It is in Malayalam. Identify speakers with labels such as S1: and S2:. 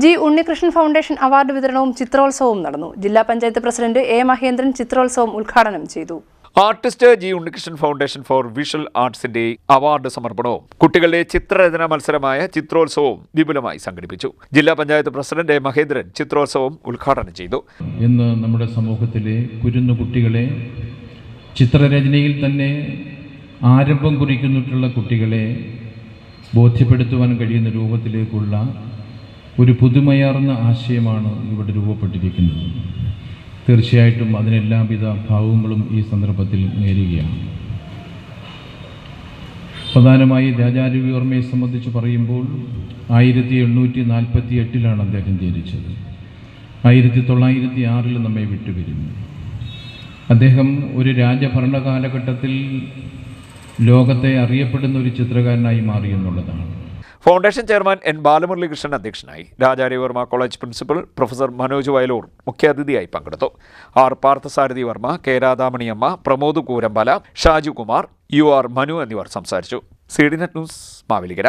S1: ജി ഉണ്ണികൃഷ്ണൻ ഫൗണ്ടേഷൻ അവാർഡ് വിതരണവും ചിത്രോത്സവവും നടന്നു. ജില്ലാ പഞ്ചായത്ത് പ്രസിഡന്റ് എ മഹേന്ദ്രൻ ചിത്രോത്സവം ഉദ്ഘാടനം ചെയ്തു.
S2: Artist G Unnikrishnan foundation for visual ആർട്സിന്റെ അവാർഡ് സമർപ്പണവും കുട്ടികളുടെ ചിത്രരചന മത്സരമായ ചിത്രോത്സവവും വിപുലമായി സംഘടിപ്പിച്ചു. ജില്ലാ പഞ്ചായത്ത് പ്രസിഡന്റ് എ മഹേന്ദ്രൻ ചിത്രോത്സവം ഉദ്ഘാടനം ചെയ്തു.
S3: ഇന്ന് നമ്മുടെ സമൂഹത്തിലെ കുരുന്നു കുട്ടികളെ ചിത്രരചനയിൽ തന്നെ ആരംഭം കുറിക്കുന്നിട്ടുള്ള കുട്ടികളെ ബോധ്യപ്പെടുത്തുവാൻ കഴിയുന്ന രൂപത്തിലേക്കുള്ള ഒരു പുതുമയാർന്ന ആശയമാണ് ഇവിടെ രൂപപ്പെട്ടിരിക്കുന്നത്. തീർച്ചയായിട്ടും അതിനെല്ലാവിധ ഭാവങ്ങളും ഈ സന്ദർഭത്തിൽ നേരുകയാണ്. പ്രധാനമായി രാജാരവിവർമ്മയെ സംബന്ധിച്ച് പറയുമ്പോൾ 1848 അദ്ദേഹം ജനിച്ചത്. 1906 നമ്മെ വിട്ടുപിരിഞ്ഞു. അദ്ദേഹം ഒരു രാജഭരണ കാലഘട്ടത്തിൽ ലോകത്തെ അറിയപ്പെടുന്ന ഒരു ചിത്രകാരനായി മാറി എന്നുള്ളതാണ്.
S2: ഫൗണ്ടേഷൻ ചെയർമാൻ എൻ ബാലമുരളികൃഷ്ണൻ അധ്യക്ഷനായി. Raja Ravi Varma college principal professor Manoj Vayalur മുഖ്യാതിഥിയായി പങ്കെടുത്തു. R Parthasarathy Varma, K Radhamaniamma, Pramod കൂരമ്പല, Shaju Kumar, you are Manu എന്നിവർ സംസാരിച്ചു. C D net news Mavelikkara.